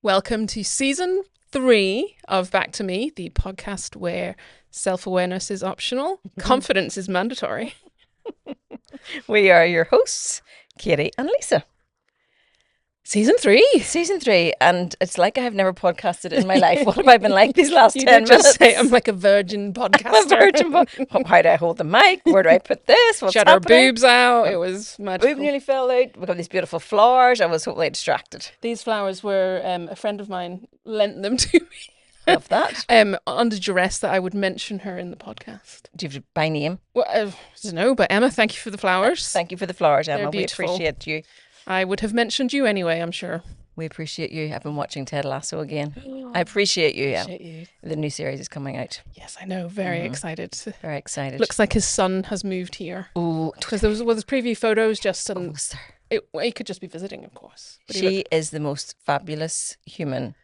Welcome to season 3 of Back to Me, the podcast where self-awareness is optional, confidence is mandatory. We are your hosts, Katie and Lisa. Season 3. Season 3, and it's like I have never podcasted in my life. What have I been like these last You 10 did just minutes? say I'm like a virgin podcaster. How do I hold the mic? Where do I put this? What's Shut our happening? boobs out. It was magical. Boob nearly fell out. We've got these beautiful flowers. I was totally distracted. These flowers were a friend of mine lent them to me. Love that. Under duress that I would mention her in the podcast. Do you have to by name? Well, I don't know, but Emma, thank you for the flowers. Thank you for the flowers, Emma. They're We beautiful. appreciate you. I would have mentioned you anyway, I'm sure. We appreciate you. I've been watching Ted Lasso again. I appreciate you. Appreciate you. The new series is coming out. Yes, I know. Very excited. Very excited. Looks like his son has moved here. Ooh, Because there's preview photos just and was there? he could just be visiting, of course. But She is the most fabulous human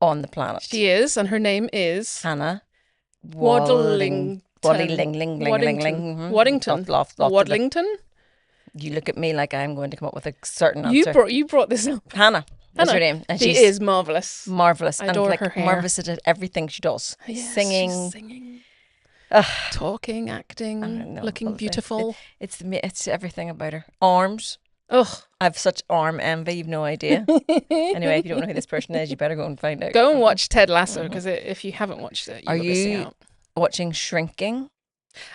on the planet. she is, and her name is Hannah Waddlington. Waddlington. Waddington. Waddlington. You look at me like I'm going to come up with a certain answer. You brought this up. Hannah. That's her Hannah. name. And She she's is marvelous. marvelous. I adore and like her hair. marvelous at everything she does. Yes, Singing. she's singing, Ugh. talking, I acting, don't know. looking Well, beautiful. It's everything about her. Arms. Ugh. I have such arm envy. You've no idea. Anyway, if you don't know who this person is, you better go and find out. Go and watch Ted Lasso because if you haven't watched it, Are you're missing you out. watching Shrinking?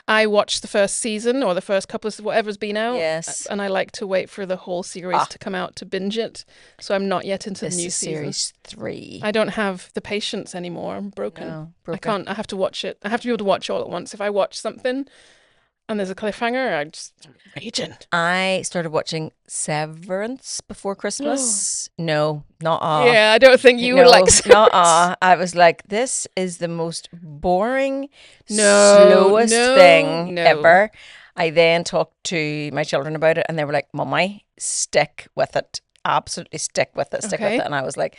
I watched the first season or the first couple of whatever's been out. Yes. And I like to wait for the whole series to come out to binge it. So I'm not yet into This the new is season. series 3. I don't have the patience anymore. I'm broken. No, I can't. I have to watch it. I have to be able to watch all at once. If I watch something and there's a cliffhanger, I'm raging. I started watching Severance before Christmas. No, not Yeah, I don't think you would like not I was like, this is the most boring, No, slowest no, thing no. ever. I then talked to my children about it, and they were like, "Mummy, stick with it. Absolutely stick with it. Stick with Okay. it." And I was like,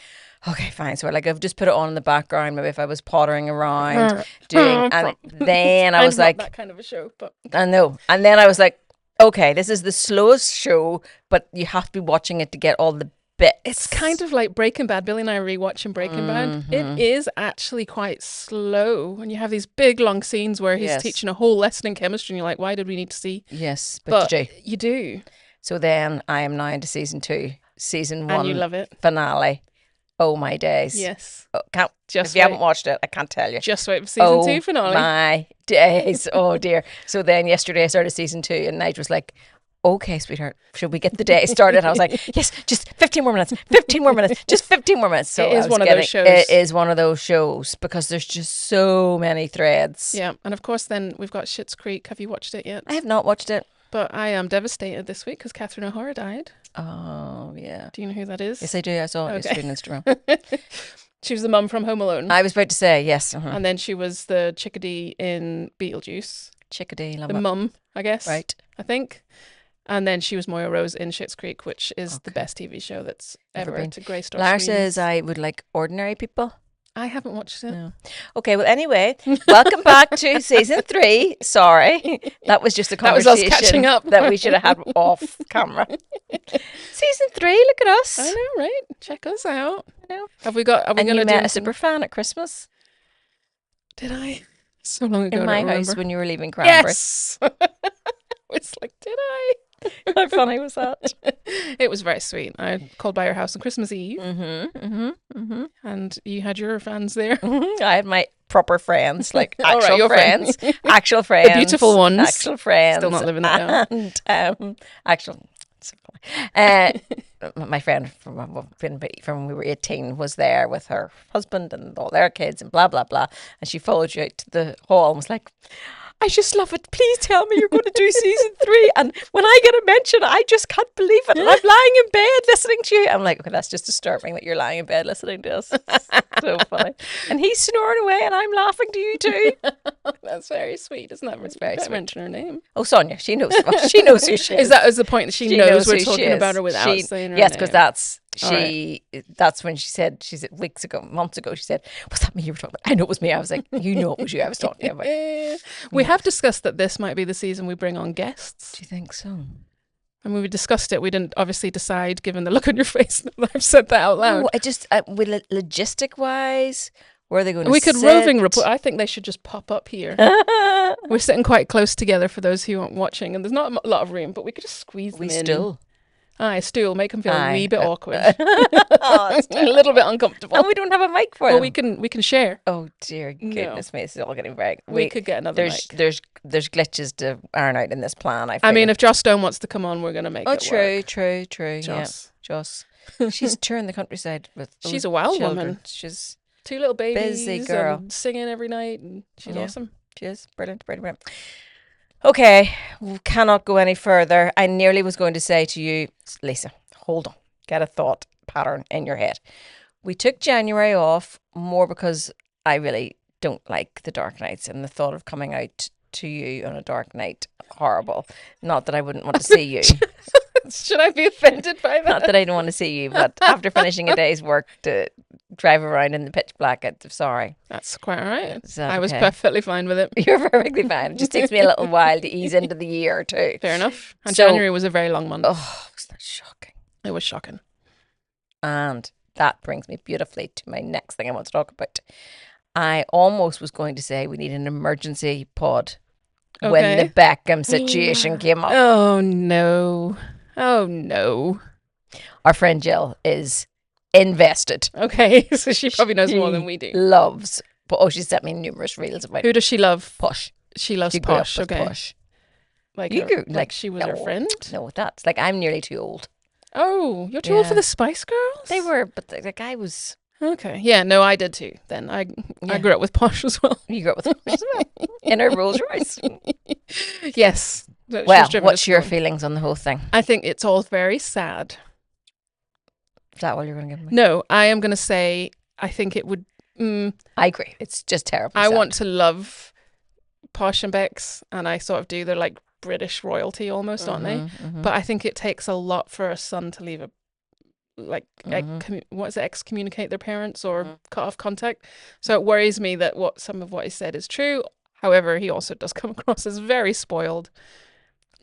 "Okay, fine." So I've just put it on in the background. Maybe if I was pottering around doing, and then I I'm was not like, that kind of a show, but I know. And then I was like, okay, this is the slowest show, but you have to be watching it to get all the bits. it's kind of like Breaking Bad. Billy and I are rewatching Breaking Bad. It is actually quite slow, and you have these big long scenes where he's Yes. teaching a whole lesson in chemistry, and you're like, why did we need to see? Yes, But but you do. you do, So then I am now into season 2, season 1 and you love it. finale. Oh my days. Yes, Oh, can't, just if you haven't wait. watched it, I can't tell you. Just wait for season 2 finale. My days. Oh dear. So then yesterday I started season 2, and Nigel was like, okay, sweetheart, should we get the day started? I was like, yes, just 15 more minutes, 15 more minutes, just 15 more minutes. So It is I was one of those shows. It is one of those shows because there's just so many threads. Yeah, and of course, then we've got Schitt's Creek. Have you watched it yet? I have not watched it. But I am devastated this week because Catherine O'Hara died. Oh, yeah. Do you know who that is? Yes, I do. I saw it Okay. yesterday on Instagram. She was the mum from Home Alone. I was about to say, yes. And then she was the chickadee in Beetlejuice. Chickadee, love The it. mum, I guess. Right. I think. And then she was Moira Rose in Schitt's Creek, which is the best TV show that's Ever ever been. to grace our Lara screens. says I would like ordinary people. I haven't watched it. No. Okay, well, anyway, welcome back to season 3. Sorry, that was just a That was us conversation catching up. that we should have had off camera. Season 3, look at us. I know, right? Check us out. I know. Are we going And to you do met a anything? super fan at Christmas Did I? So long ago. in I my don't house remember. when you were leaving Cranberry. Yes. It's like, did I? How funny was that? It was very sweet. I called by your house on Christmas Eve, and you had your fans there. I had my proper friends, like All right, actual your friends, actual friends, beautiful ones. actual friends. Still not living that down. And actual. so funny. My friend from when we were 18 was there with her husband and all their kids and blah blah blah, and she followed you out to the hall and was like, I just love it. Please tell me you're going to do season 3. And when I get a mention, I just can't believe it. And I'm lying in bed listening to you. I'm like, okay, that's just disturbing that you're lying in bed listening to us. So funny. And he's snoring away and I'm laughing to you too. That's very sweet, isn't that? It's very Can't sweet. mention her name. Oh, Sonia, she knows. She knows who she is. Is that as the point that she knows we're who she talking is. about her without saying her Yes, name? because that's All that's when she said, she said months ago, she said, was that me you were talking about? I know it was me. I was like, you know it was you I was talking about. We have discussed that this might be the season we bring on guests. Do you think so? And when we discussed it, we didn't obviously decide, given the look on your face, that I've said that out loud. No, I just with logistic wise, where are they going to We could sit? roving report. I think they should just pop up here. We're sitting quite close together for those who aren't watching, and there's not a lot of room, but we could just squeeze them We in. still. Aye, stool, make them feel a wee bit awkward. Oh, A little bit uncomfortable. and we don't have a mic for Well, them. we can share. Oh dear goodness me, this is all getting very. We could get another mic. There's glitches to iron out in this plan. I mean, if Joss Stone wants to come on, we're going to make it work. True. Joss. Yeah, Joss. She's touring the countryside with. She's a wild children. woman. She's 2 little babies. busy girl. And singing every night. And she's awesome. She is brilliant. Okay, we cannot go any further. I nearly was going to say to you, Lisa, hold on, get a thought pattern in your head. We took January off more because I really don't like the dark nights, and the thought of coming out to you on a dark night, horrible. Not that I wouldn't want to see you. Should I be offended by that? Not that I don't want to see you, but after finishing a day's work to drive around in the pitch black, I'm sorry. That's quite all right. Is that I was okay? perfectly fine with it. You're perfectly fine. It just takes me a little while to ease into the year too. Fair enough. And So- January was a very long month. Oh, wasn't that shocking? It was shocking. And that brings me beautifully to my next thing I want to talk about. I almost was going to say we need an emergency pod when the Beckham situation came up. Oh, no. Oh, no. Our friend Jill is invested. Okay, so she probably knows more than we do. Loves. But she sent me numerous reels about Who does she love? Posh. She loves She grew up Posh. with Okay. Posh. Like, You grew- like she was her no, friend? No, that's like I'm nearly too old. Oh, you're too old for Yeah. the Spice Girls? They were, but the guy was. Okay. Yeah, no, I did too. Then I grew up with Posh as well. You grew up with Posh as well. In her Rolls Royce. Yes. She was Well, driven what's us your fun. feelings on the whole thing? I think it's all very sad. Is that what you're going to give me? No, I am going to say I think it would. I agree. It's just terrible. I want to love Posh and Bex, and I sort of do. They're like British royalty almost, aren't they? But I think it takes a lot for a son to leave excommunicate their parents or cut off contact. So it worries me that some of what he said is true. However, he also does come across as very spoiled.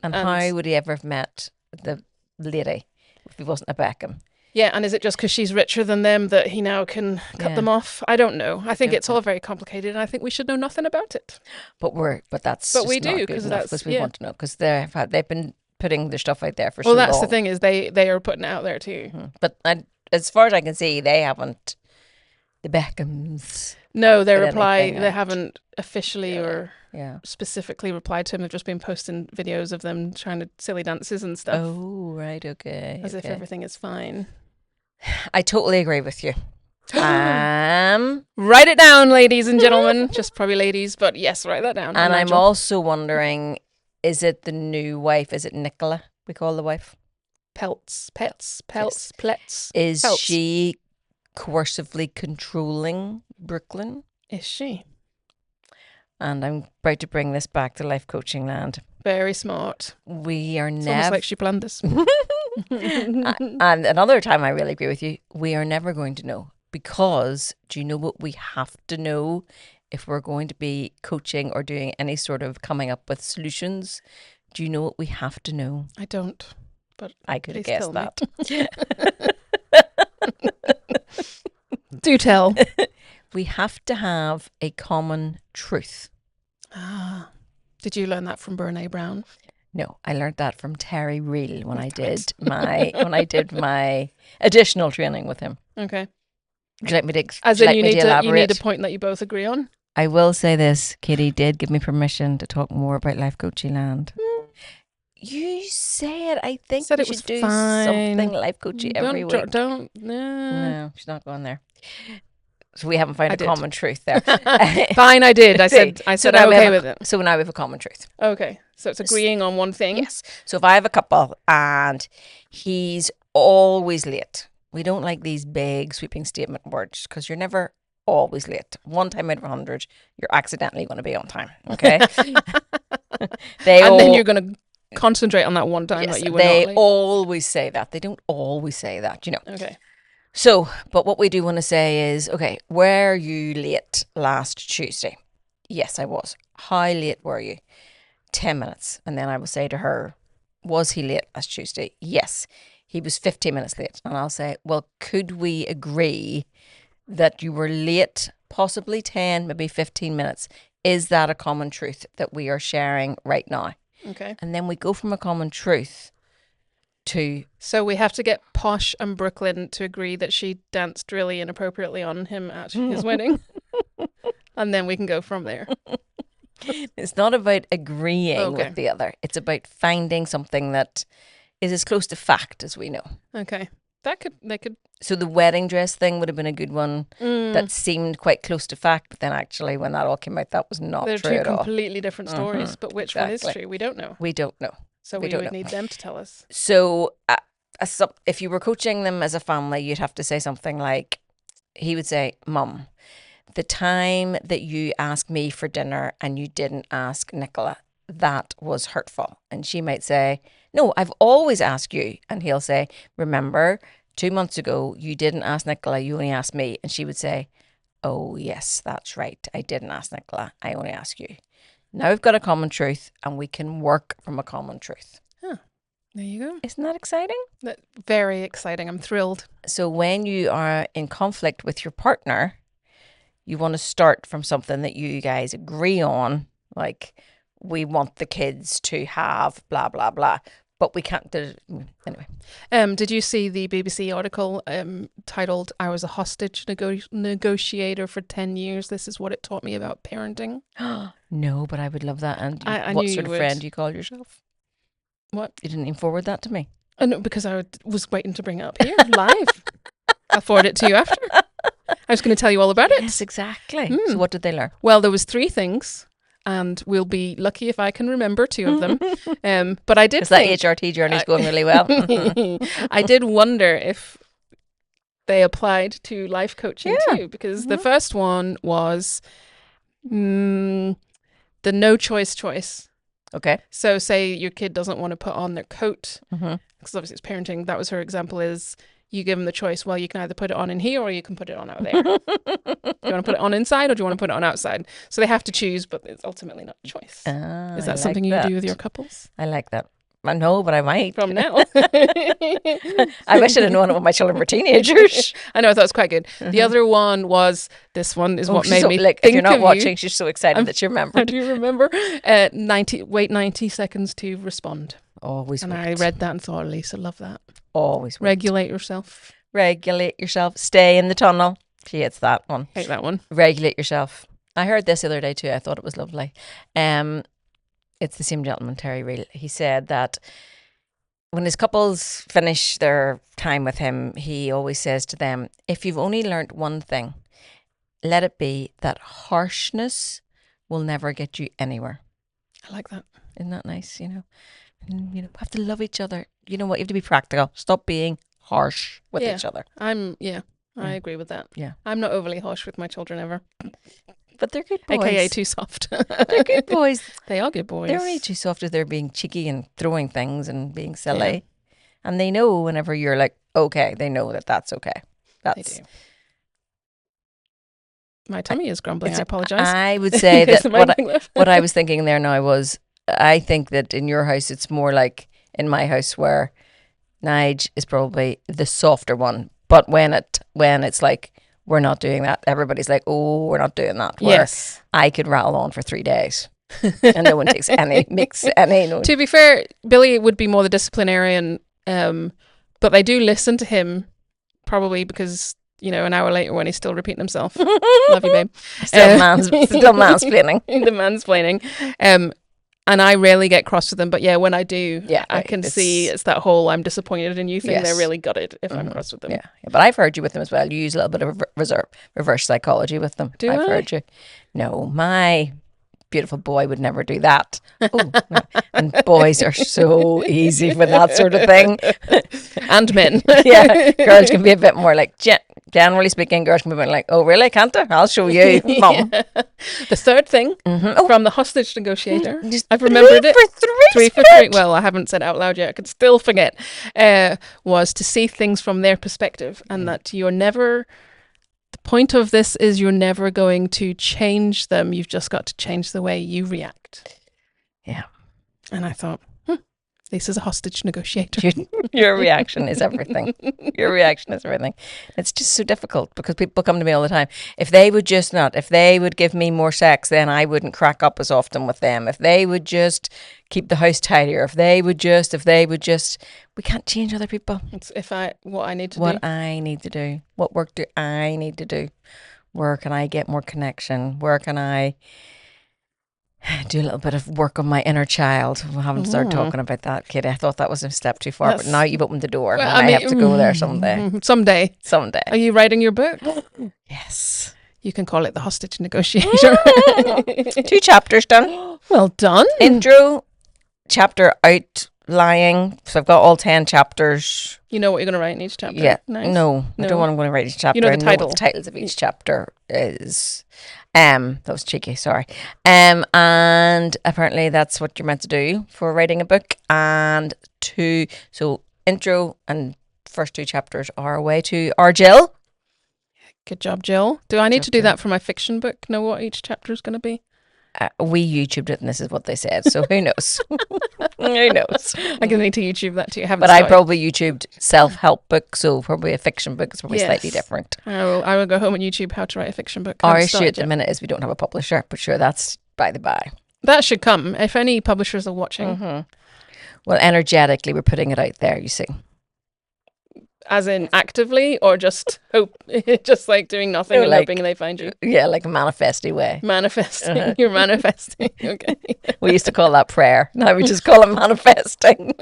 And how would he ever have met the lady if he wasn't a Beckham? Yeah, and is it just because she's richer than them that he now can cut them off? I don't know. I think it's all very complicated, and I think we should know nothing about it. But that's But just we not do, good 'cause enough, that's- we want to know, because they've been putting their stuff out there for so Well, long. that's the thing, is they are putting it out there too. But as far as I can see, they haven't. The Beckhams. No, put anything they out. haven't officially or Yeah. specifically replied to him. They've just been posting videos of them trying to silly dances and stuff, Oh, right. Okay. as if everything is fine. I totally agree with you. Write it down, ladies and gentlemen. Just probably ladies, but yes, write that down. And I'm Nigel. also wondering, is it the new wife? Is it Nicola we call the wife? Pelts. Is Pelts. she coercively controlling Brooklyn? Is she? And I'm about to bring this back to life coaching land. Very smart. We are It's almost never, like she planned this. and another time I really agree with you, we are never going to know, because do you know what we have to know if we're going to be coaching or doing any sort of coming up with solutions? Do you know what we have to know? I don't, but I could have please tell guessed me. that. Do tell. We have to have a common truth. Did you learn that from Brené Brown? No, I learned that from Terry Reel when I did my additional training with him. Okay. Would you like me to As would in, you you like me need to to elaborate? point that you both agree on. I will say this, Katie did give me permission to talk more about Life Coaching Land. You said I think Said we it was should do fine. something life coachy every week. No. No, she's not going there. So we haven't found I a did. common truth there. Fine, I did. I See, said now I'm we okay have with it. So now we have a common truth. Okay. So it's agreeing on one thing. Yes. So if I have a couple and he's always late, we don't like these big sweeping statement words, because you're never always late. One time out of 100, you're accidentally going to be on time. Okay. Then you're going to concentrate on that one time Yes, that you were they not late. always say that. They don't always say that, you know. Okay. So, but what we do want to say is, okay, were you late last Tuesday? Yes, I was. How late were you? 10 minutes. And then I will say to her, was he late last Tuesday? Yes, he was 15 minutes late. And I'll say, well, could we agree that you were late, possibly 10, maybe 15 minutes? Is that a common truth that we are sharing right now? Okay. And then we go from a common truth to... So we have to get Posh and Brooklyn to agree that she danced really inappropriately on him at his wedding. And then we can go from there. It's not about agreeing Okay. with the other. It's about finding something that is as close to fact as we know. Okay. They could. So the wedding dress thing would have been a good one that seemed quite close to fact, but then actually when that all came out, that was not They're true two at all. completely different stories, but which one is Exactly. true? We don't know. We don't know. So We we don't would know. need them to tell us. So if you were coaching them as a family, you'd have to say something like, he would say, Mum, the time that you asked me for dinner and you didn't ask Nicola, that was hurtful. And she might say, no, I've always asked you. And he'll say, remember, 2 months ago, you didn't ask Nicola, you only asked me. And she would say, oh, yes, that's right. I didn't ask Nicola. I only asked you. Now we've got a common truth and we can work from a common truth. Huh. There you go. Isn't that exciting? Very exciting. I'm thrilled. So when you are in conflict with your partner, you want to start from something that you guys agree on, like we want the kids to have blah, blah, blah. But we can't do it. Anyway. Did you see the BBC article titled, I was a hostage negotiator for 10 years. This is what it taught me about parenting. No, but I would love that. And I what knew sort you of would. friend do you call yourself? What? You didn't even forward that to me. No, because I was waiting to bring it up here live. I'll forward it to you after. I was going to tell you all about it. Yes, exactly. So what did they learn? Well, there was 3 things. And we'll be lucky if I can remember 2 of them. But I did Is that HRT journey's going really well? I did wonder if they applied to life coaching too, because the first one was the no choice. Okay. So say your kid doesn't want to put on their coat, because obviously it's parenting. That was her example is you give them the choice, well, you can either put it on in here or you can put it on out there. Do you want to put it on inside or do you want to put it on outside? So they have to choose, but it's ultimately not a choice. Is that something you do with your couples? I like that. No, but I might. From now. I wish I didn't know when my children were teenagers. I know, I thought it was quite good. The other one was, this one is what made me like, think if you're not of watching, you. she's so excited that you remembered. Do you remember? Wait 90 seconds to respond. Always And worked. I read that and thought, Lisa, love that. Always worked. Regulate yourself. Regulate yourself. Stay in the tunnel. She hates that one. Hate that one. Regulate yourself. I heard this the other day too. I thought it was lovely. It's the same gentleman, Terry Real. He said that when his couples finish their time with him, he always says to them, if you've only learnt one thing, let it be that harshness will never get you anywhere. I like that. Isn't that nice? You know, have to love each other. You know what? You have to be practical. Stop being harsh with each other. I agree with that. Yeah. I'm not overly harsh with my children ever. But they're good boys. AKA too soft. They're good boys. They are good boys. They're only too soft if they're being cheeky and throwing things and being silly. Yeah. And they know whenever you're like, okay, they know that that's okay. They do. My tummy is grumbling. I apologise. I would say that what I was thinking there now was, I think that in your house, it's more like in my house where Nige is probably the softer one. But when it's like, we're not doing that, everybody's like, oh, we're not doing that. Where yes. I could rattle on for 3 days and no one makes any noise. To be fair, Billy would be more the disciplinarian, but I do listen to him probably because, an hour later when he's still repeating himself. Love you, babe. Still mansplaining. The mansplaining. And I rarely get cross with them, but when I do, I can see it's that whole I'm disappointed in you thing. Yes. They're really gutted if I'm cross with them. Yeah, but I've heard you with them as well. You use a little bit of reverse psychology with them. I've heard you. No, my beautiful boy would never do that. Oh, no. And boys are so easy for that sort of thing. And men. Yeah, girls can be a bit more like, generally speaking, girls can be a bit like, oh, really, can't I? I'll show you, Mum. The third thing from the hostage negotiator, I've remembered it. 3 for 3. Well, I haven't said it out loud yet. I could still forget. Was to see things from their perspective, and that you're never. The point of this is you're never going to change them. You've just got to change the way you react. Yeah. And I thought, Lisa's a hostage negotiator. Your reaction is everything. Your reaction is everything. It's just so difficult because people come to me all the time. If they would give me more sex, then I wouldn't crack up as often with them. If they would just keep the house tidier, if they would just, we can't change other people. It's what I need to do. What work do I need to do? Where can I get more connection? Where can I do a little bit of work on my inner child? We haven't started talking about that, Katie. I thought that was a step too far, but now you've opened the door. Well, I have to go there someday. Someday. Are you writing your book? Yes. You can call it The Hostage Negotiator. 2 chapters done. Well done. Intro, chapter outlying. So I've got all 10 chapters. You know what you're going to write in each chapter? Yeah. Nice. No, I don't want to write each chapter. You know the title. What the titles of each chapter is. That was cheeky, sorry. And apparently that's what you're meant to do for writing a book. And so intro and first 2 chapters are away to our Jill. Good job, Jill. Do I need to do that for my fiction book? Know what each chapter is going to be? We YouTubed it and this is what they said. So who knows? Who knows? I'm going to need to YouTube that too. But I probably YouTubed self-help book, so probably a fiction book is probably slightly different. I will go home and YouTube how to write a fiction book. Our issue at the minute is we don't have a publisher, but sure, that's by the by. That should come. If any publishers are watching. Mm-hmm. Well, energetically, we're putting it out there, you see. As in actively, or just just like doing nothing and hoping they find you? Yeah, like a manifesty way. Manifesting. Uh-huh. You're manifesting. Okay. We used to call that prayer. Now we just call it manifesting.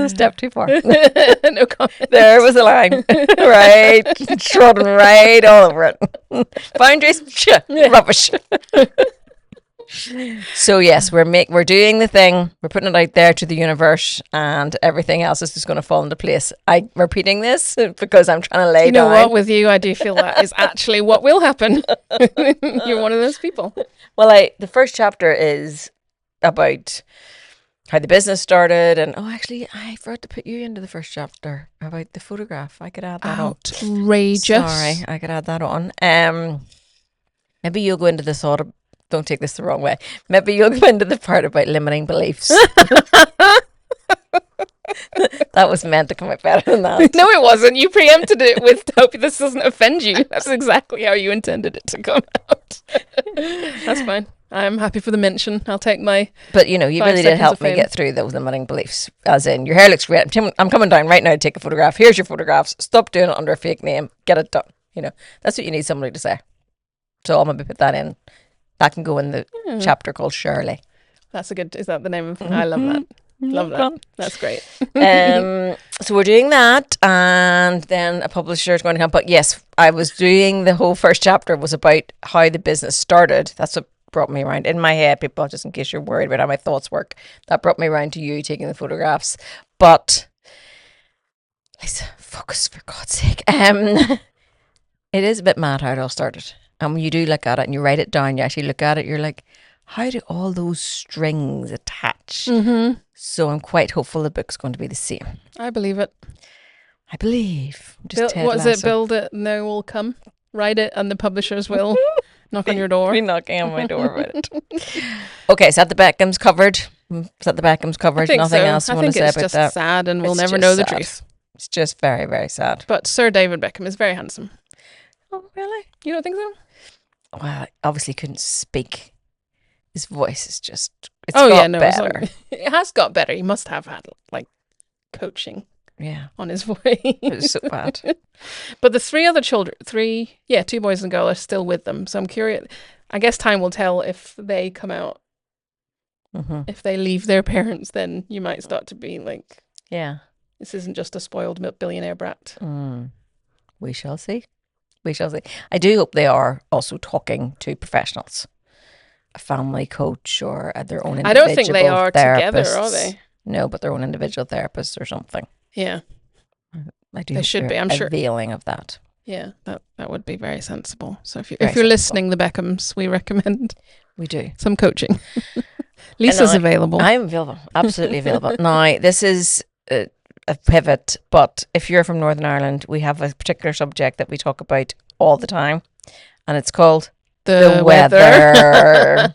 Step too far. No comment. There was a line. Right. Trodden right all over it. Boundaries? Rubbish. So yes, we're doing the thing. We're putting it out there to the universe, and everything else is just going to fall into place. I'm repeating this because I'm trying to lay down. You know what? With you, I do feel that is actually what will happen. You're one of those people. Well, the first chapter is about how the business started, and actually, I forgot to put you into the first chapter about the photograph. I could add that on. Outrageous. Sorry, I could add that on. Maybe you'll go into the thought of. Don't take this the wrong way. Maybe you'll go into the part about limiting beliefs. That was meant to come out better than that. No, it wasn't. You preempted it with hope this doesn't offend you. That's exactly how you intended it to come out. That's fine. I'm happy for the mention. I'll take my. But you really did help me get through those limiting beliefs. As in, your hair looks great. I'm coming down right now to take a photograph. Here's your photographs. Stop doing it under a fake name. Get it done. That's what you need somebody to say. So I'll maybe put that in. That can go in the chapter called Shirley. That's is that the name of I love that. Love that. That's great. So we're doing that, and then a publisher is going to come. But yes, I was doing the whole first chapter was about how the business started. That's what brought me around in my head, people, just in case you're worried about how my thoughts work. That brought me around to you taking the photographs. But Lisa, focus for God's sake. It is a bit mad how it all started. And when you do look at it and you write it down, you actually look at it, you're like, how do all those strings attach? Mm-hmm. So I'm quite hopeful the book's going to be the same. I believe it. I believe. What is it? Build it and they will come. Write it and the publishers will knock on your door. Be knocking on my door about it. Okay, is that the Beckhams covered? Nothing else you want to say about that? I think it's just sad and we'll never know the truth. It's just very, very sad. But Sir David Beckham is very handsome. Oh, really? You don't think so? Well, obviously couldn't speak. His voice is just, better. It has got better. He must have had, coaching on his voice. It was so bad. But the 3 other children, 2 boys and a girl are still with them. So I'm curious. I guess time will tell if they come out. Mm-hmm. If they leave their parents, then you might start to be like, this isn't just a spoiled billionaire brat. We shall see. I do hope they are also talking to professionals, a family coach or their own individual I don't think they are therapists. Together, are they? No, but their own individual therapists or something. Yeah. I do. They should be, I'm sure. Availing of that. Yeah, that would be very sensible. So if you're listening, the Beckhams, we recommend we do some coaching. Lisa's available. I'm available. Absolutely available. Now, this is a pivot, but if you're from Northern Ireland, we have a particular subject that we talk about all the time, and it's called the weather.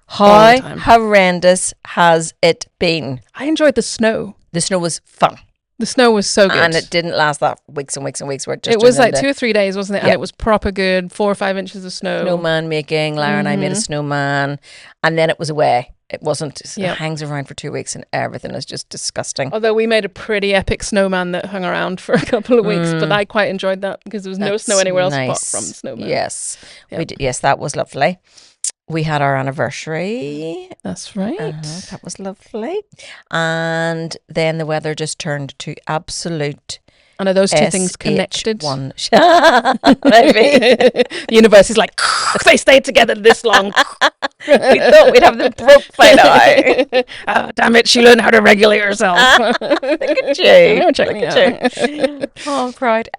How the time. horrendous has it been? I enjoyed the snow. The snow was fun. The snow was so good. And it didn't last that weeks and weeks and weeks. Where it was like 2 or 3 days, wasn't it? And it was proper good. 4 or 5 inches of snow. Snowman making. Lara and I made a snowman. And then it was away. It wasn't. It hangs around for 2 weeks and everything is just disgusting. Although we made a pretty epic snowman that hung around for a couple of weeks. But I quite enjoyed that because there was no snow anywhere else apart from the snowman. Yes. We did, yes, that was lovely. We had our anniversary. That's right. That was lovely. And then the weather just turned to absolute. And are those two things connected? Maybe. The universe is like, they stayed together this long. We thought we'd have them broke by now. Oh, damn it, she learned how to regulate herself. Look at you. Look at you. Oh, I'm proud.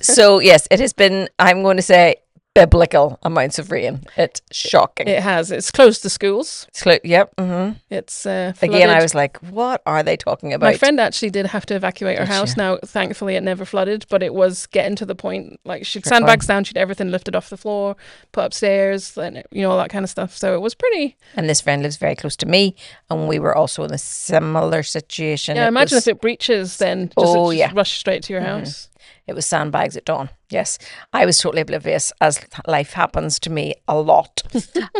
So, yes, it has been, I'm going to say, biblical amounts of rain. It's shocking. It has. It's closed the schools. Yep. It's flooded. Again, I was like, what are they talking about? My friend actually did have to evacuate her house. Now, thankfully, it never flooded, but it was getting to the point, like she'd sandbags down, she'd everything lifted off the floor, put upstairs, and all that kind of stuff. So it was pretty. And this friend lives very close to me, and we were also in a similar situation. Yeah, imagine if it breaches, then just rush straight to your house. It was sandbags at dawn. Yes. I was totally oblivious, as life happens to me a lot.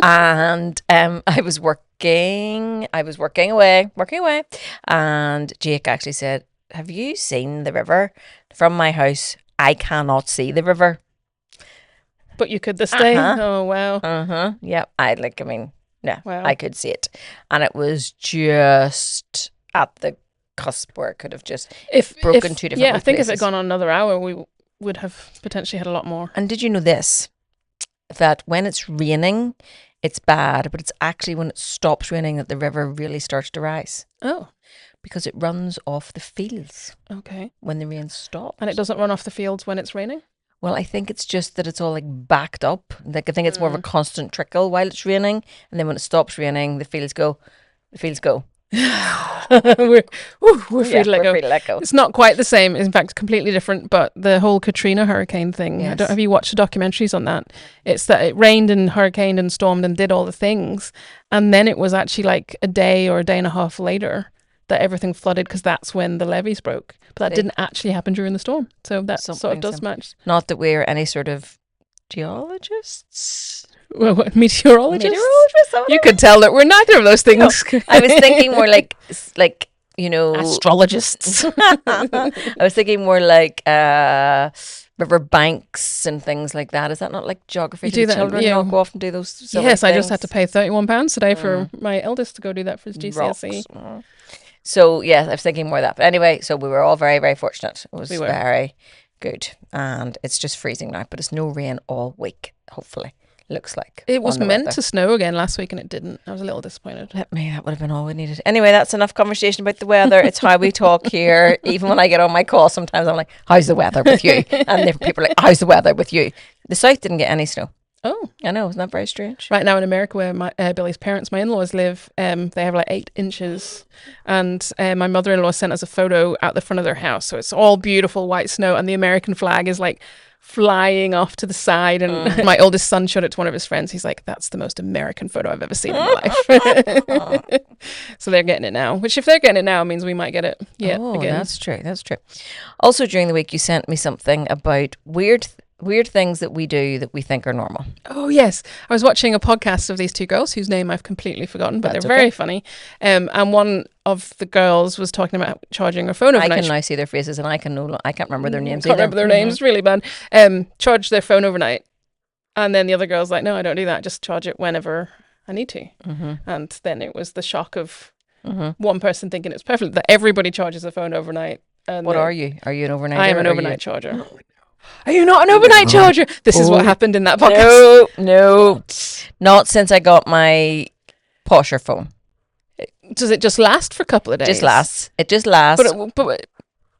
And I was working away. And Jake actually said, have you seen the river? From my house, I cannot see the river. But you could this day? Oh, wow. Yeah. I could see it. And it was just at the cusp where it could have just broken two different places. I think if it had gone on another hour, we would have potentially had a lot more. And did you know this? That when it's raining, it's bad, but it's actually when it stops raining that the river really starts to rise. Oh. Because it runs off the fields. Okay. When the rain stops. And it doesn't run off the fields when it's raining? Well, I think it's just that it's all like backed up. Like I think it's more of a constant trickle while it's raining. And then when it stops raining, the fields go. we're free to let go. It's not quite the same. In fact, completely different. But the whole Katrina hurricane thing. Yes. Have you watched the documentaries on that? It's that it rained and hurricaned and stormed and did all the things, and then it was actually like a day or a day and a half later that everything flooded because that's when the levees broke. But that didn't actually happen during the storm. So that sort of does match. Not that we're any sort of geologists. Well, what, meteorologists? You could Meteorologists? tell that we're neither of those things. No, I was thinking more like astrologists. I was thinking more like river banks and things like that. Is that not like geography? You do that, children not go off and do those? Yes, I just had to pay £31 today for my eldest to go do that for his GCSE. So yeah, I was thinking more of that. But anyway, so we were all very, very fortunate. It was very good, and it's just freezing now. But it's no rain all week. Hopefully. Looks like it was meant to snow again last week and it didn't. I was a little disappointed. That would have been all we needed. Anyway, that's enough conversation about the weather. It's how we talk here. Even when I get on my call, sometimes I'm like, how's the weather with you? And then people are like, how's the weather with you? The south didn't get any snow. Oh, I know. Isn't that very strange? Right now in America, where my Billy's parents, my in-laws live, they have like 8 inches, and my mother-in-law sent us a photo out the front of their house. So it's all beautiful white snow, and the American flag is like flying off to the side. And my oldest son showed it to one of his friends. He's like, "That's the most American photo I've ever seen in my life." So they're getting it now. Which, if they're getting it now, means we might get it. Yeah, again. That's true. That's true. Also, during the week, you sent me something about weird things that we do that we think are normal. Oh, yes. I was watching a podcast of these 2 girls whose name I've completely forgotten, but they're very funny. And one of the girls was talking about charging her phone overnight. I can now see their faces and I can't remember their names either. Can't remember their names, really bad. Charge their phone overnight. And then the other girl's like, no, I don't do that. Just charge it whenever I need to. And then it was the shock of one person thinking it's perfect, that everybody charges a phone overnight. And what are you? Are you an overnight? I am an overnight charger. Are you not an overnight charger? This is what happened in that podcast. No. Not since I got my posher phone. Does it just last for a couple of days? It just lasts. But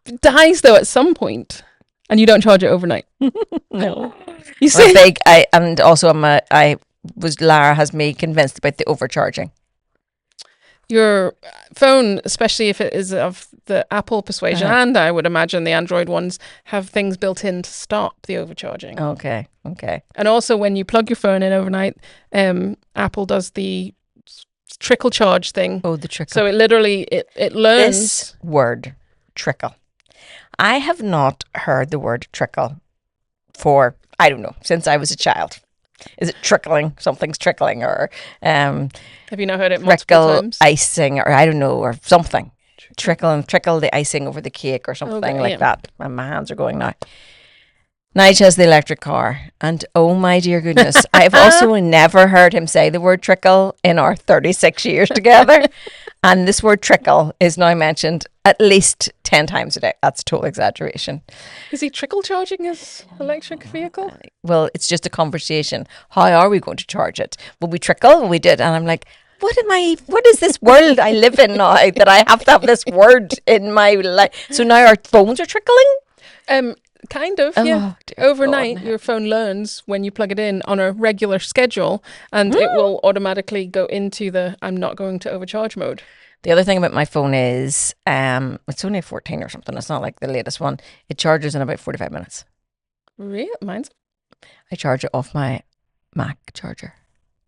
it dies though at some point, and you don't charge it overnight. No. You see? Lara has me convinced about the overcharging. your phone, especially if it is of the Apple persuasion, and I would imagine the Android ones, have things built in to stop the overcharging. Okay. And also when you plug your phone in overnight, Apple does the trickle charge thing. Oh, the trickle. So it literally, it learns. This word, trickle. I have not heard the word trickle for, I don't know, since I was a child. Is it trickling? Something's trickling, or have you not heard it multiple times? Icing, or I don't know, or something. Trickle the icing over the cake, or something like that. And my hands are going now. Nige has the electric car, and oh my dear goodness, I've also never heard him say the word trickle in our 36 years together. And this word trickle is now mentioned at least 10 times a day. That's a total exaggeration. Is he trickle charging his electric vehicle? Well, it's just a conversation. How are we going to charge it? Will we trickle? Will we do it? And I'm like, what is this world I live in now that I have to have this word in my life? So now our phones are trickling? Kind of, yeah. Overnight, your phone learns when you plug it in on a regular schedule, and it will automatically go into the I'm not going to overcharge mode. The other thing about my phone is it's only a 14 or something. It's not like the latest one. It charges in about 45 minutes. Really? Mine's? I charge it off my Mac charger.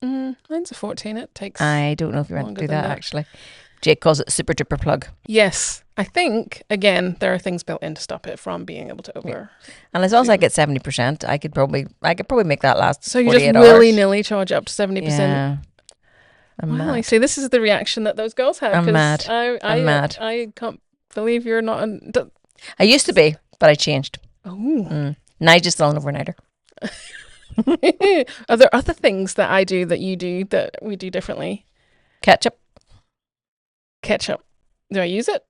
Mine's a 14. It takes. I don't know if you want to do that, actually. Jake calls it super duper plug. Yes. I think, again, there are things built in to stop it from being able to over. Yeah. And as long as I get 70%, I could probably make that last. So you just willy-nilly charge up to 70%. Yeah. I'm mad. I see. This is the reaction that those girls have. I'm mad. I'm mad. I can't believe you're not. I used to be, but I changed. Oh. Nigel's still an overnighter. Are there other things that I do that you do that we do differently? Ketchup. Do I use it?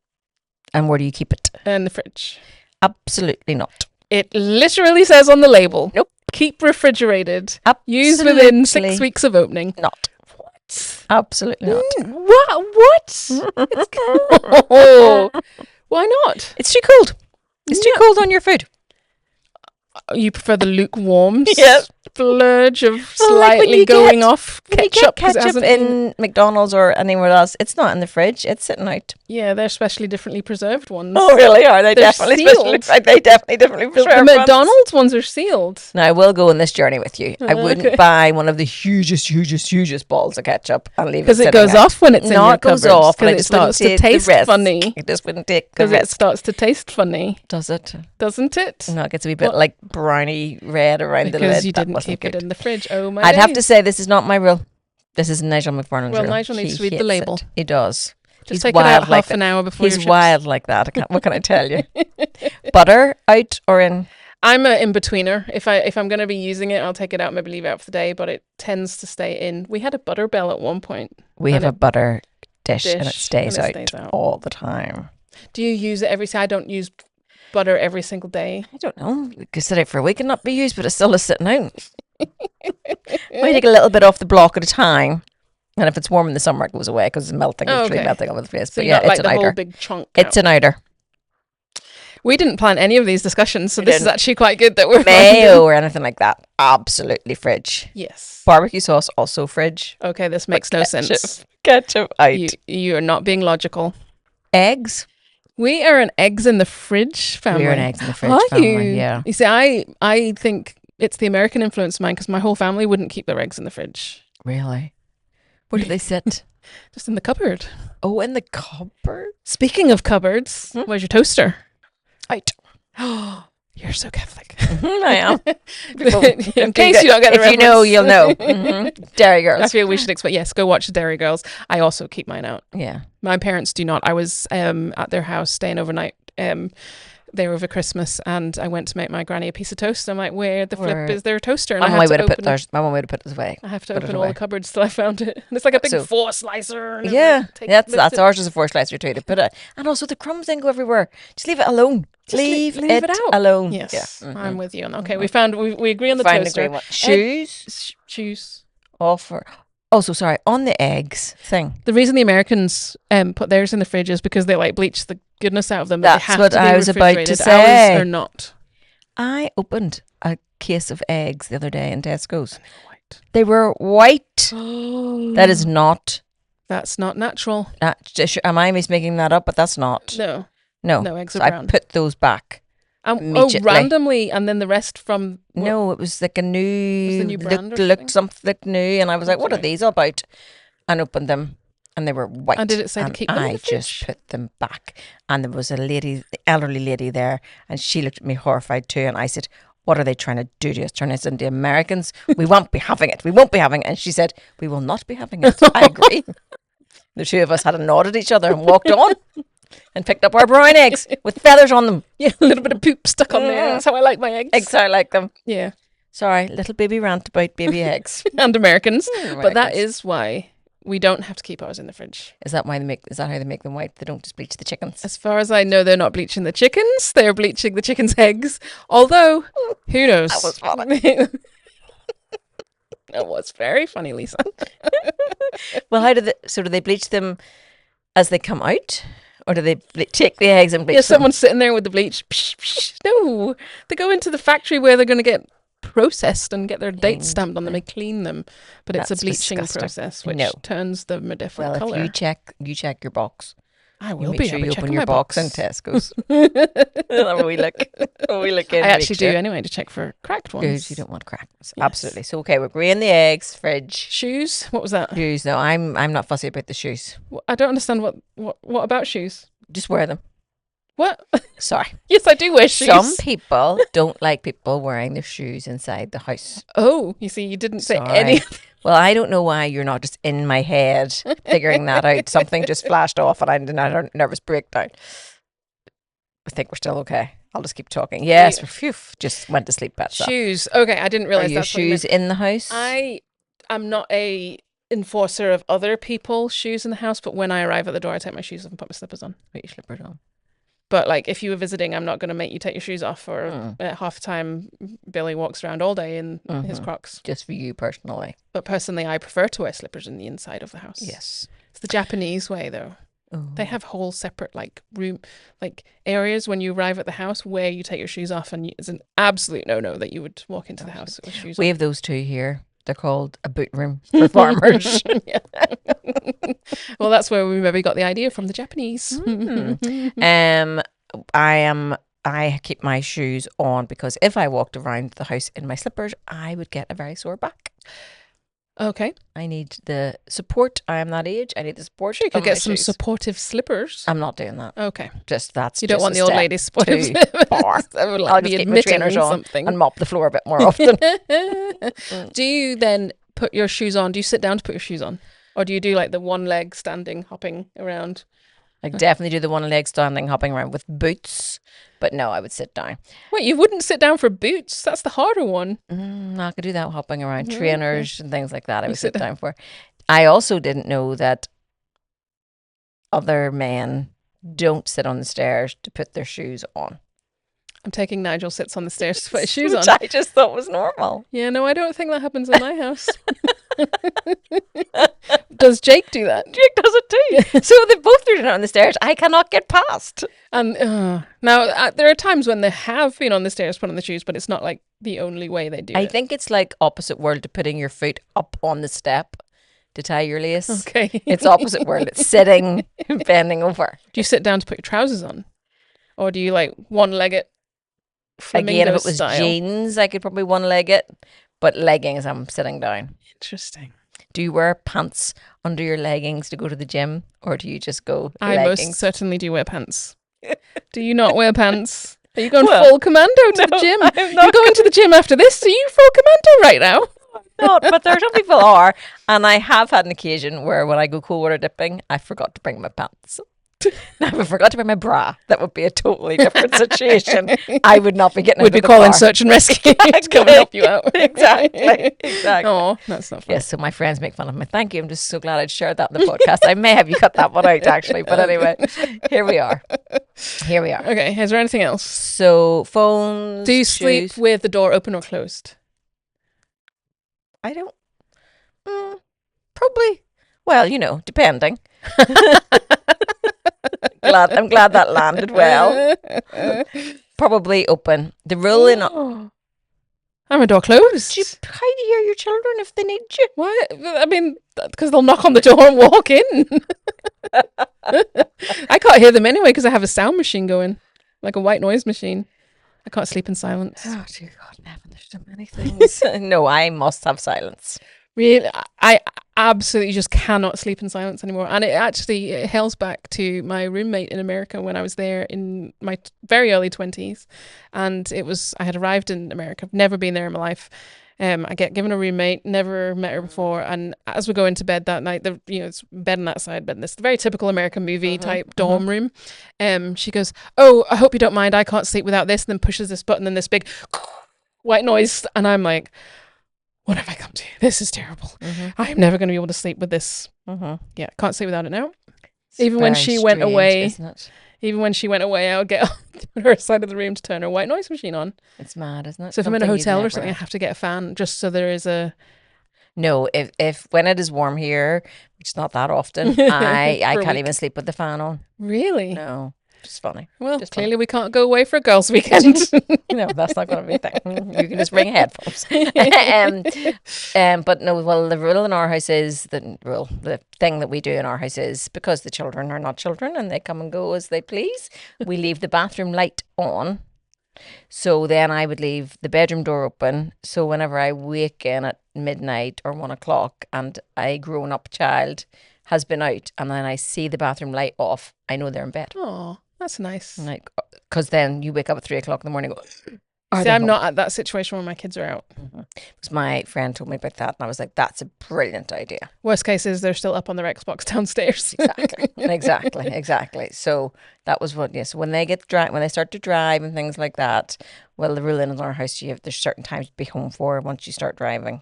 And where do you keep it? In the fridge. Absolutely not. It literally says on the label. Nope. Keep refrigerated. Absolutely. Use within 6 weeks of opening. Not. What? Absolutely not. What? Why not? It's too cold. It's too cold on your food. You prefer the lukewarm splurge of slightly like going off ketchup? Ketchup in McDonald's or anywhere else, it's not in the fridge. It's sitting out. Yeah, they're specially differently preserved ones. Oh, really? Are they? They're sealed. They definitely preserved. The McDonald's ones are sealed. Now, I will go on this journey with you. I wouldn't buy one of the hugest balls of ketchup and leave it sitting. Because it goes off when it's in your cupboard. It goes off because it starts to taste funny. It just wouldn't take because it starts to taste funny. Does it? Doesn't it? No, it gets a wee bit like browny red around the lid. Because you didn't keep it in the fridge. Oh my I'd have to say this is not my rule. This is Nigel McFarlane's rule. Well, Nigel needs to read the label. He does. Just take it out half an hour before He's wild like that. What can I tell you? Butter out or in? I'm an in-betweener. If I'm going to be using it, I'll take it out, maybe leave it out for the day, but it tends to stay in. We had a butter bell at one point. We have a butter dish and it stays out all the time. Do you use it every day? I don't use butter every single day. I don't know. It could sit out for a week and not be used, but it still is sitting out. Might take a little bit off the block at a time. And if it's warm in the summer, it goes away because it's melting, literally melting over the place. So but yeah, it's an like the outer. whole big chunk. It's an outer. We didn't plan any of these discussions, so this is actually quite good that we're mayo or anything like that. Absolutely fridge. Yes. Barbecue sauce also fridge. Okay, this makes no sense. Ketchup out. You are not being logical. Eggs. We are an eggs in the fridge family. We're an eggs in the fridge family. Yeah. You see, I think it's the American influence of mine because my whole family wouldn't keep their eggs in the fridge. Really? Where do they sit? Just in the cupboard. Oh, in the cupboard? Speaking of cupboards, where's your toaster? Out. You're so Catholic. I am. In case you don't get a reference. If you know, you'll know. Dairy Girls. I feel we should expect. Yes, go watch Dairy Girls. I also keep mine out. Yeah. My parents do not. I was at their house staying overnight. There over Christmas, and I went to make my granny a piece of toast. I'm like, where the flip is there a toaster? And my mum would have put it away. I have to open all the cupboards till I found it. And it's like a big 4-slicer. Yeah, that's ours is a 4-slicer too. To put it, and also the crumbs then go everywhere. Just leave it alone. Leave it out. Alone. Yes, yeah. I'm with you. Okay, we agree on the toaster. Shoes. Offer. Also, sorry, on the eggs thing. The reason the Americans put theirs in the fridge is because they like bleach the goodness out of them. That's they have what to be I was about to say. Ours are not. I opened a case of eggs the other day in Tesco's. They were white. That is not That's not natural. Am I making that up? But that's not. No. No. No, eggs are so brown. I put those back. Randomly, and then the rest from... No, it was like a new... new brand looked something new, and I was like, what are these about? And opened them, and they were white. And did it say to keep them in the fridge? I just put them back. And there was a lady, elderly lady there, and she looked at me horrified too, and I said... What are they trying to do to us? Turn us into Americans? We won't be having it. We won't be having it. And she said, we will not be having it. I agree. The two of us had a nod at each other and walked on and picked up our brown eggs with feathers on them. Yeah, a little bit of poop stuck on there. That's how I like my eggs. Eggs, I like them. Yeah. Sorry, little baby rant about baby eggs. And Americans. But that is why we don't have to keep ours in the fridge. Is that how they make them white? They don't just bleach the chickens? As far as I know, they're not bleaching the chickens. They're bleaching the chickens' eggs. Although, who knows? That was funny. That was very funny, Lisa. Well, do they bleach them as they come out? Or do they take the eggs and bleach them? Yeah, someone's sitting there with the bleach. Psh, psh. No, they go into the factory where they're going to get processed and get their dates stamped on them and clean them. But it's a bleaching process which turns them a different colour. Well, if you check your box. I will make sure you open your box in Tesco's. we look in. I actually do anyway to check for cracked ones. Good, you don't want cracked ones. Yes. Absolutely. So we're greying the eggs, fridge. Shoes? What was that? Shoes. No, I'm not fussy about the shoes. I don't understand what about shoes? Just wear them. What? Sorry. Yes, I do wear shoes. Some people don't like people wearing their shoes inside the house. Oh, you see, you didn't say any. Well, I don't know why you're not just in my head figuring that out. Something just flashed off and I did not have a nervous breakdown. I think we're still okay. I'll just keep talking. Yes, phew, just went to sleep. Shoes. Okay, I didn't realize that's shoes in the house. I am not a enforcer of other people's shoes in the house, but when I arrive at the door, I take my shoes off and put my slippers on. Put your slippers on. But like, if you were visiting, I'm not going to make you take your shoes off. Or at half the time, Billy walks around all day in his Crocs. Just for you personally. But personally, I prefer to wear slippers in the inside of the house. Yes, it's the Japanese way, though. Oh. They have whole separate areas when you arrive at the house where you take your shoes off, and it's an absolute no that you would walk into the house with shoes. We have those two here. They're called a boot room for farmers. Well, that's where we maybe got the idea from, the Japanese. I keep my shoes on because if I walked around the house in my slippers, I would get a very sore back. Okay. I need the support. I am that age. I need the support. Sure, you could get some supportive slippers. I'm not doing that. Okay. You don't want the old lady supportive slippers. I'll just keep my trainers on and mop the floor a bit more often. Do you then put your shoes on? Do you sit down to put your shoes on? Or do you do like the one leg standing, hopping around? I definitely do the one leg standing, hopping around with boots. But no, I would sit down. Wait, you wouldn't sit down for boots? That's the harder one. No, I could do that hopping around. Trainers and things like that I would sit down for. I also didn't know that other men don't sit on the stairs to put their shoes on. I'm taking Nigel sits on the stairs to put his shoes on. I just thought was normal. Yeah, no, I don't think that happens in my house. Does Jake do that? Jake does it too. So they both do it on the stairs. I cannot get past. And now there are times when they have been on the stairs putting on the shoes, but it's not like the only way they do it. I think it's like opposite world to putting your foot up on the step to tie your lace. Okay. It's opposite world. It's sitting and bending over. Do you sit down to put your trousers on? Or do you like one-leg it? Again, if it was jeans, I could probably one-leg it. But leggings, I'm sitting down. Interesting. Do you wear pants under your leggings to go to the gym? Or do you just go I leggings? Most certainly do wear pants. Do you not wear pants? Are you going full commando to the gym? You're going to the gym after this? Are you full commando right now? Not, but there are some people are. And I have had an occasion where when I go cold water dipping, I forgot to bring my pants. Now, if I forgot to bring my bra, that would be a totally different situation. I would not be getting. We'd be calling search and rescue to come and help you out. Exactly. Oh, that's not fun. Yes, so my friends make fun of me. Thank you. I'm just so glad I'd shared that in the podcast. I may have you cut that one out actually, but anyway, here we are. Okay, is there anything else? So phones. Do you sleep with the door open or closed? I don't. Probably. Well, depending. I'm glad that landed well. Probably open. The rule in... I'm a door closed. How do you hear your children if they need you? What? I mean, because they'll knock on the door and walk in. I can't hear them anyway because I have a sound machine going, like a white noise machine. I can't sleep in silence. Oh, dear God, Nevin, there's so many things. No, I must have silence. Really, I absolutely just cannot sleep in silence anymore. And it hails back to my roommate in America when I was there in my very early 20s. And I had arrived in America. I've never been there in my life. I get given a roommate, never met her before. And as we go into bed that night, it's bed on that side, bed in this very typical American movie type dorm room. She goes, "Oh, I hope you don't mind. I can't sleep without this." And then pushes this button and this big white noise. And I'm like, what have I come to? This is terrible. I'm never going to be able to sleep with this. Yeah, can't sleep without it now. Even when she went away, I'll get on her side of the room to turn her white noise machine on. It's mad, isn't it? So if I'm in a hotel or something, I have to get a fan just so there is a... No, if when it is warm here, which is not that often, I can't even sleep with the fan on. Really? No. It's funny. Well, clearly we can't go away for a girls' weekend. No, that's not going to be a thing. You can just bring headphones. But no, well, the rule in our house is the thing that we do in our house is because the children are not children and they come and go as they please, we leave the bathroom light on. So then I would leave the bedroom door open. So whenever I wake in at midnight or 1 o'clock and a grown-up child has been out and then I see the bathroom light off, I know they're in bed. Oh, that's nice. Like, because then you wake up at 3 o'clock in the morning and go, see, I'm not at that situation where my kids are out. Because my friend told me about that and I was like, that's a brilliant idea. Worst case is they're still up on their Xbox downstairs. Exactly. So that was what, yes. When they start to drive and things like that, well, the rule in our house, there's certain times to be home for once you start driving.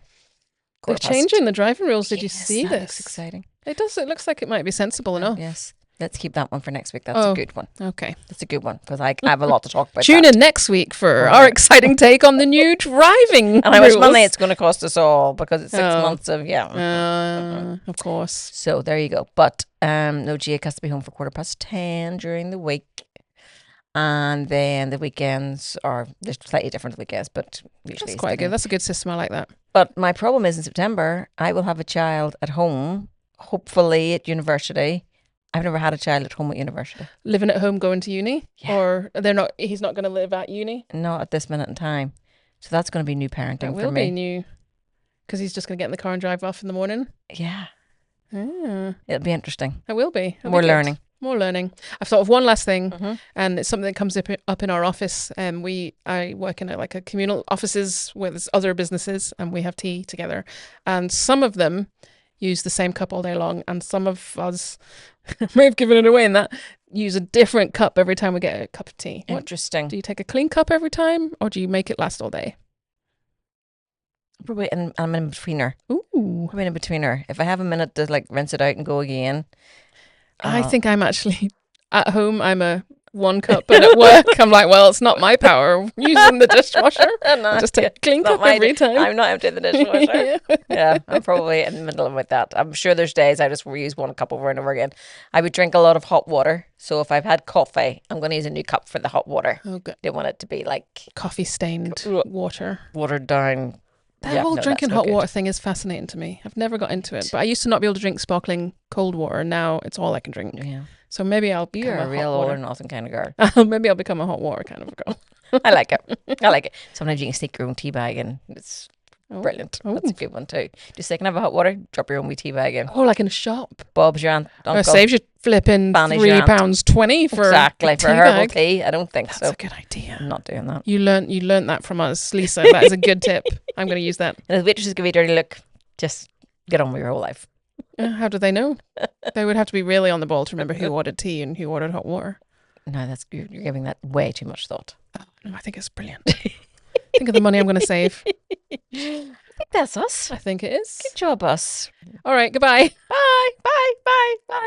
They're changing the driving rules. Did you see this? Looks exciting. It does. It looks like it might be sensible enough. Yes. Let's keep that one for next week. That's a good one. Okay. That's a good one because I have a lot to talk about. Tune in next week for our exciting take on the new driving and how much money it's going to cost us all because it's 6 months of, of course. So there you go. But no, Jake has to be home for 10:15 during the week. And then the weekends they're slightly different weekends, but usually that's quite good. That's a good system. I like that. But my problem is in September, I will have a child at home, hopefully at university. I've never had a child at home at university. Living at home, going to uni? Yeah. Or he's not going to live at uni? Not at this minute in time. So that's going to be new parenting for me. It will be new. Because he's just going to get in the car and drive off in the morning? Yeah. It'll be interesting. It will be. More learning. More learning. I've thought of one last thing, and it's something that comes up in our office. I work in a communal offices where there's other businesses, and we have tea together. And some of them use the same cup all day long, and some of us may have given it away in that use a different cup every time we get a cup of tea. Interesting. Do you take a clean cup every time, or do you make it last all day? Probably, I'm in betweener. Ooh, I'm in betweener. If I have a minute to rinse it out and go again. I think I'm actually at home. I'm a 1 cup, but at work I'm like, well, it's not my power. I'm using the dishwasher. Just take a clean cup every time. I'm not emptying the dishwasher. Yeah, I'm probably in the middle of with that. I'm sure there's days I just reuse 1 cup over and over again. I would drink a lot of hot water. So if I've had coffee, I'm going to use a new cup for the hot water. Oh, good. Don't want it to be like coffee stained water. Watered down. That whole drinking hot water thing is fascinating to me. I've never got into it, but I used to not be able to drink sparkling cold water. Now it's all I can drink. Yeah. So maybe I'll become a real all or nothing kind of girl. Maybe I'll become a hot water kind of girl. I like it. Sometimes you can sneak your own tea bag in. It's brilliant. That's a good one too. Just say, can I have a hot water? Drop your own wee tea bag in. Oh, like in a shop. Bob's your aunt. It saves you flipping £3.20 for exactly for herbal tea. I don't think so. That's a good idea. I'm not doing that. You learned that from us, Lisa. That is a good tip. I'm going to use that. And if waitresses give you a dirty look, just get on with your whole life. How do they know? They would have to be really on the ball to remember who ordered tea and who ordered hot water. No, you're giving that way too much thought. Oh, no, I think it's brilliant. Think of the money I'm going to save. I think that's us. I think it is. Good job, us. All right, goodbye. Bye. Bye. Bye. Bye.